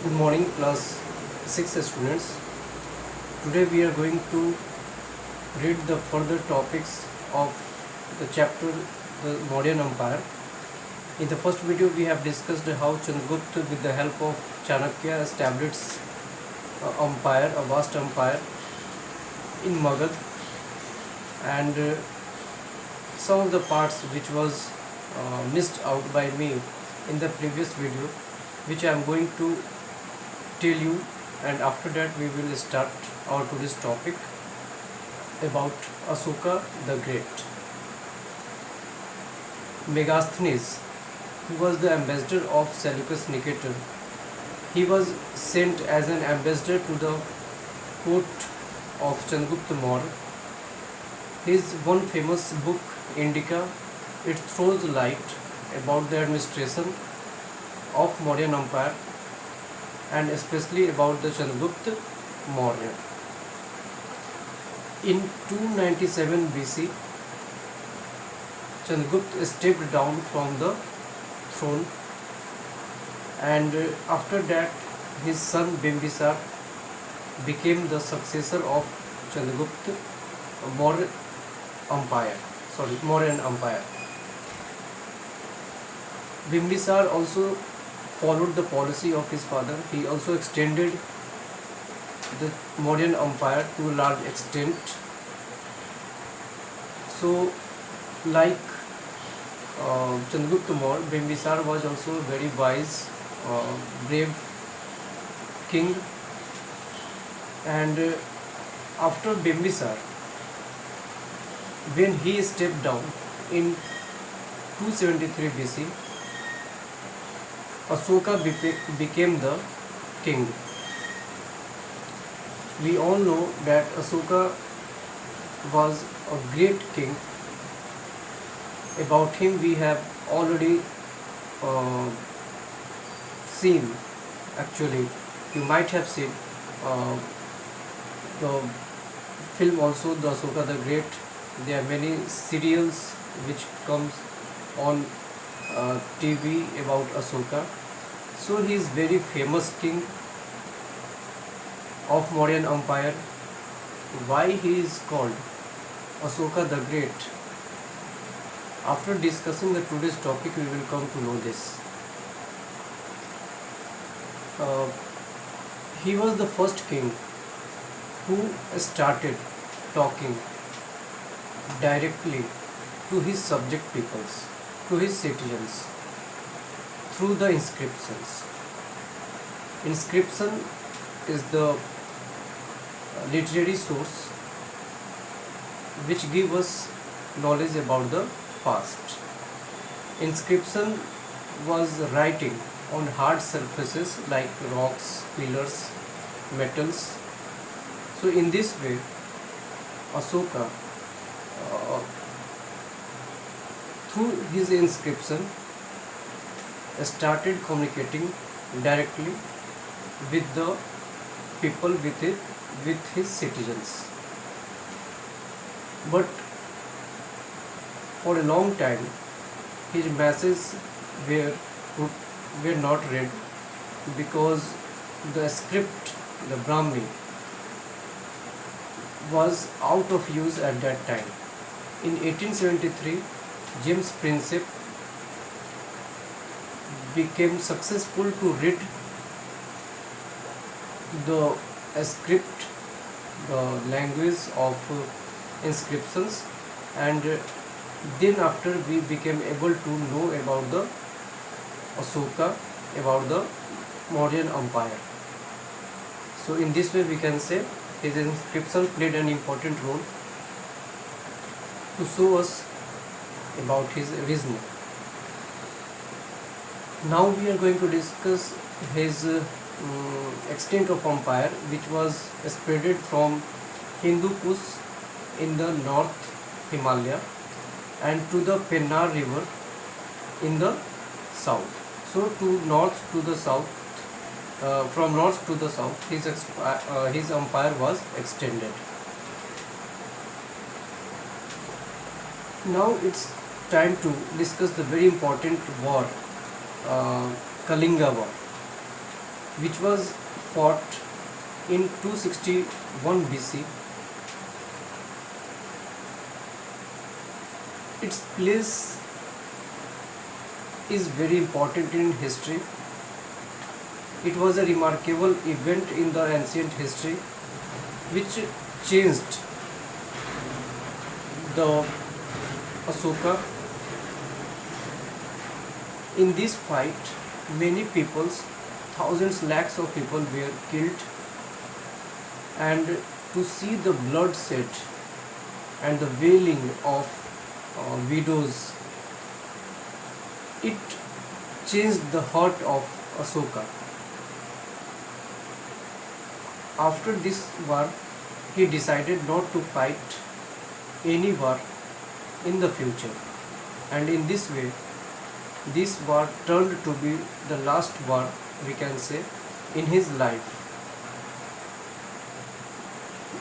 Good morning, class 6 students. Today we are going to read the further topics of the chapter The Mauryan Empire. In the first video we have discussed how Chandragupta with the help of Chanakya established a vast empire in Magad, and some of the parts which was missed out by me in the previous video, which I am going to tell you, and after that we will start our today's topic about Asoka the Great. Megasthenes, who was the ambassador of Seleucus Nicator, he was sent as an ambassador to the court of Chandragupta Maurya. His one famous book, Indica, it throws light about the administration of Mauryan Empire and especially about the Chandragupta Maurya. In 297 BC, Chandragupta stepped down from the throne, and after that his son Bimbisar became the successor of Chandragupta Mauryan Empire. Bimbisar also followed the policy of his father. He also extended the Mauryan Empire to a large extent. So, like Chandragupta Maurya, Bimbisar was also a very wise, brave king. And after Bimbisar, when he stepped down in 273 BC, Asoka became the king. We all know that Asoka was a great king. About him we have already seen, actually. You might have seen the film also, the Asoka the Great. There are many serials which comes on TV about Asoka. So he is very famous king of Mauryan Empire. Why he is called Asoka the Great? After discussing the today's topic, we will come to know this. He was the first king who started talking directly to his subject peoples, to his citizens, through the inscriptions. Inscription is the literary source which give us knowledge about the past. Inscription was writing on hard surfaces like rocks, pillars, metals. So in this way, Asoka, through his inscription, started communicating directly with the people, with his citizens. But for a long time, his messages were not read because the script, the Brahmi, was out of use at that time. In 1873, James Prinsep became successful to read the script, the language of inscriptions, and then after we became able to know about the Asoka, about the Mauryan Empire. So in this way we can say his inscription played an important role to show us about his reasoning. Now we are going to discuss his extent of empire, which was spreaded from Hindu Kush in the north Himalaya and to the Pennar river in the south. So to north to the south, from north to the south, his empire was extended. Now it's time to discuss the very important war, Kalinga War. which was fought in 261 BC. Its place is very important in history. It was a remarkable event in the ancient history which changed the Ashoka. In this fight, many peoples, thousands, lakhs of people were killed, and to see the bloodshed and the wailing of widows, it changed the heart of Ashoka. After this war, he decided not to fight any war in the future, and in this way, this war turned to be the last war, we can say, in his life.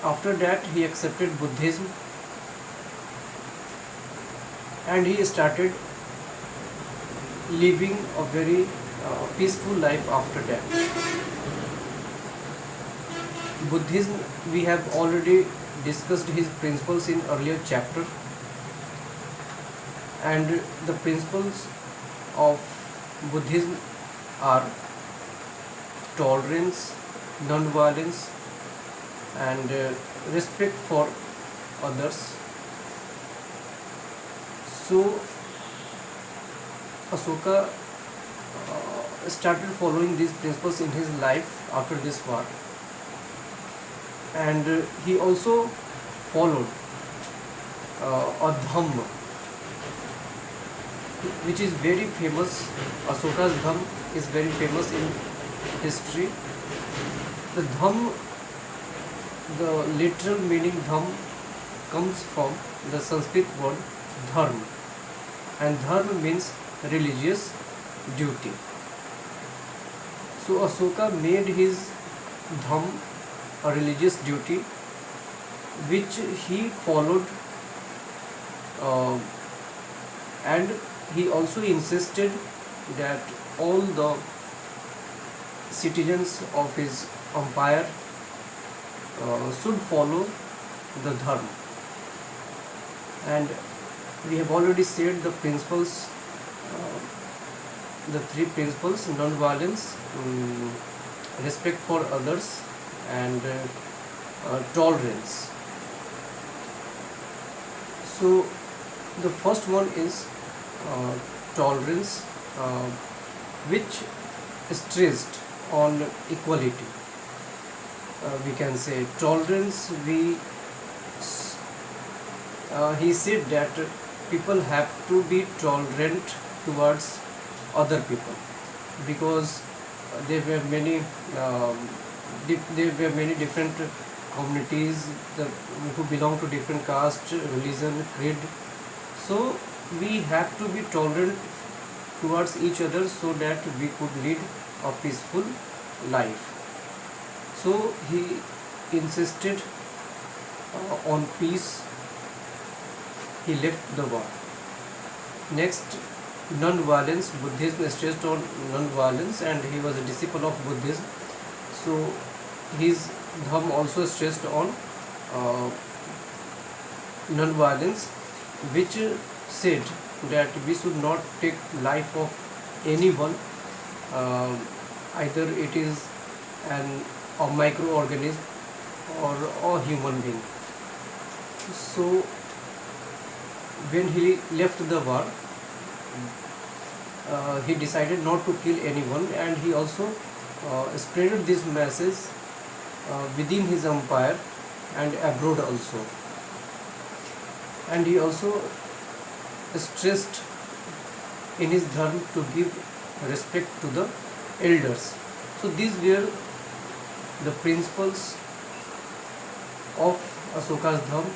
After that, he accepted Buddhism and he started living a very peaceful life after that. Buddhism, we have already discussed his principles in earlier chapter, and the principles of Buddhism are tolerance, non-violence, and respect for others. So Ashoka started following these principles in his life after this war, and he also followed a Dhamma which is very famous. Ashoka's Dhamma is very famous in history. The Dhamma, the literal meaning Dhamma comes from the Sanskrit word dharma, and dharma means religious duty. So Ashoka made his dhamma a religious duty which he followed, and he also insisted that all the citizens of his empire should follow the dharma. And we have already said the principles, the three principles: non-violence, respect for others, and tolerance. So the first one is tolerance, which stressed on equality. We can say tolerance, he said that people have to be tolerant towards other people, because there were many different communities who belong to different caste, religion, creed. So we have to be tolerant towards each other so that we could lead a peaceful life. So he insisted on peace. He left the war. Next, non-violence. Buddhism stressed on non-violence, and he was a disciple of Buddhism. So his Dhamma also stressed on non-violence, which said that we should not take life of anyone, either it is a microorganism or a human being. So when he left the war, he decided not to kill anyone, and he also spread this message within his empire and abroad also. And he also stressed in his dharma to give respect to the elders. So these were the principles of Ashoka's Dhamma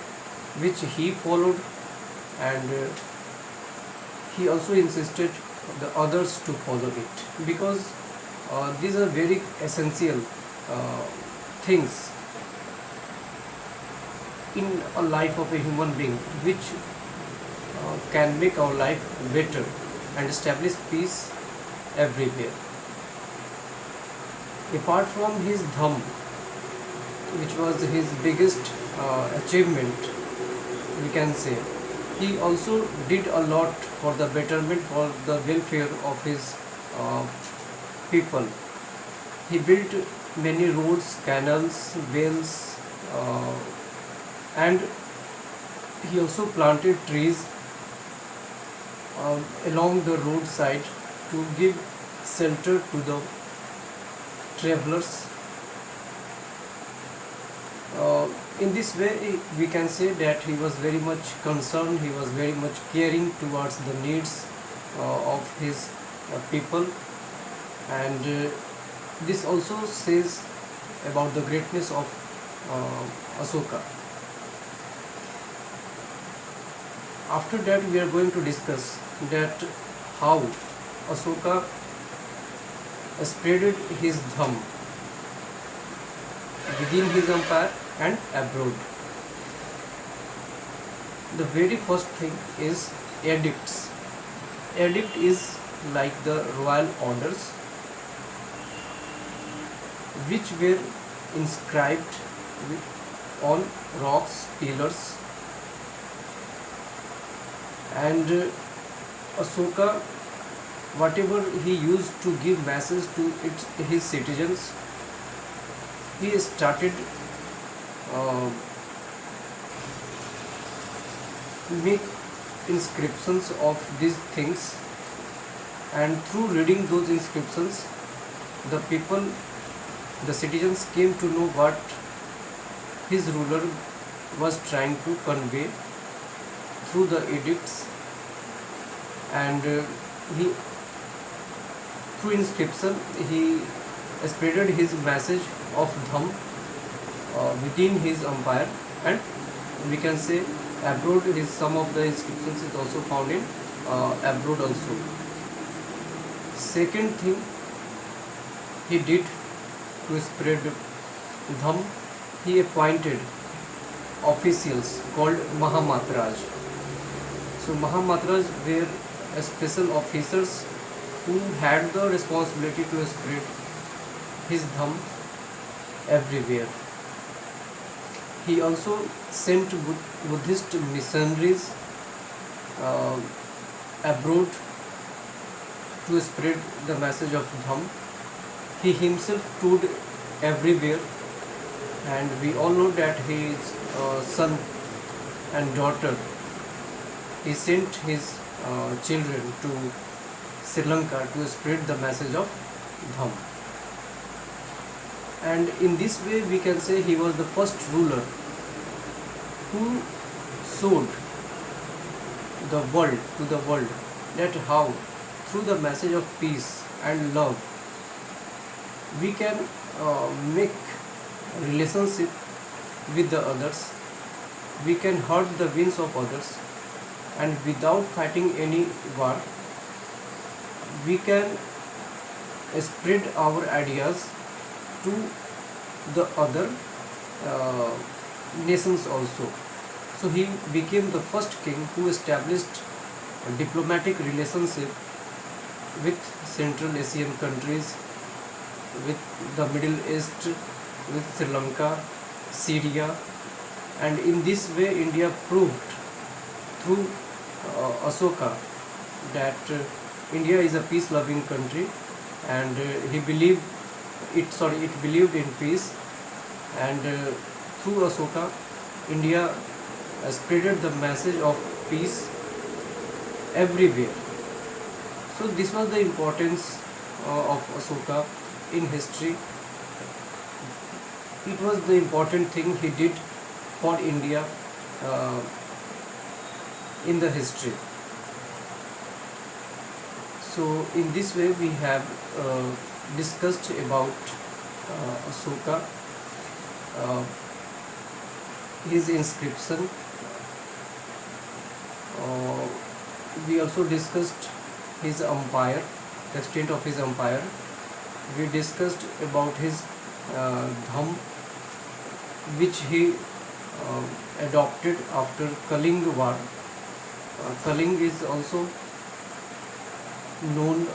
which he followed, and he also insisted the others to follow it, because these are very essential things in a life of a human being, which can make our life better and establish peace everywhere. Apart from his Dham, which was his biggest achievement, we can say, he also did a lot for the betterment, for the welfare of his uh, people. He built many roads, canals, wells, uh, and he also planted trees along the roadside to give shelter to the travelers. In this way, we can say that he was very much concerned, he was very much caring towards the needs of his people, and this also says about the greatness of Ashoka. After that, we are going to discuss that how Ashoka spreaded his Dham within his empire and abroad. The very first thing is edicts. Edict is like the royal orders which were inscribed on rocks, pillars, and Ashoka, whatever he used to give message to his citizens, he started make inscriptions of these things, and through reading those inscriptions, the people, the citizens came to know what his ruler was trying to convey through the edicts, and he, through inscription, he spreaded his message of Dham within his empire, and we can say abroad. His some of the inscriptions is also found in abroad also. Second thing he did to spread Dham, he appointed officials called Mahamatraj. So Mahamatraj were special officers who had the responsibility to spread his Dham everywhere. He also sent Buddhist missionaries abroad to spread the message of Dham. He himself toured everywhere, and we all know that his son and daughter, he sent his children to Sri Lanka to spread the message of Dham. And in this way, we can say he was the first ruler who showed the world, to the world, that how through the message of peace and love we can make relationship with the others, we can hurt the wings of others, and without fighting any war, we can spread our ideas to the other nations also. So he became the first king who established a diplomatic relationship with Central Asian countries, with the Middle East, with Sri Lanka, Syria, and in this way India proved through Ashoka that India is a peace-loving country, and he believed it believed in peace, and through Ashoka, India spreaded the message of peace everywhere. So this was the importance of Ashoka in history. It was the important thing he did for India in the history. So in this way we have discussed about Ashoka, his inscription. We also discussed his empire, the extent of his empire. We discussed about his Dham, which he adopted after Kaling War. Kaling is also known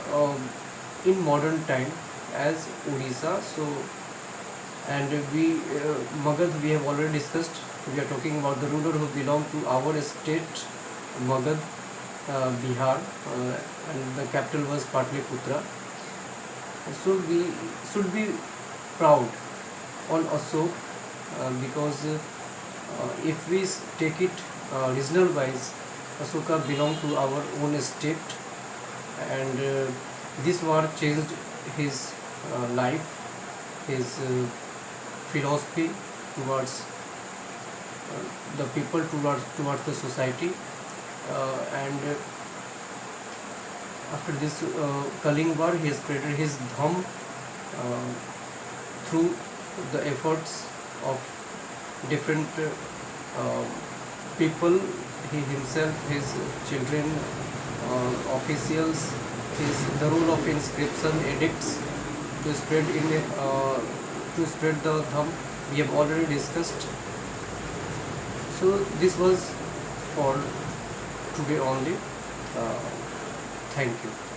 in modern time as Odisha. So, and we Magad we have already discussed. We are talking about the ruler who belong to our state, Magad, Bihar, and the capital was Patliputra. So we should be proud on Ashok, because if we take it regional wise, Ashoka belonged to our own state, and this war changed his life, his philosophy towards the people, towards the society, and after this Kaling war, he has created his dham uh, through the efforts of different people, he himself, his children, officials, the role of inscription, edicts to spread to spread the dham. We have already discussed. So this was for today only. Thank you.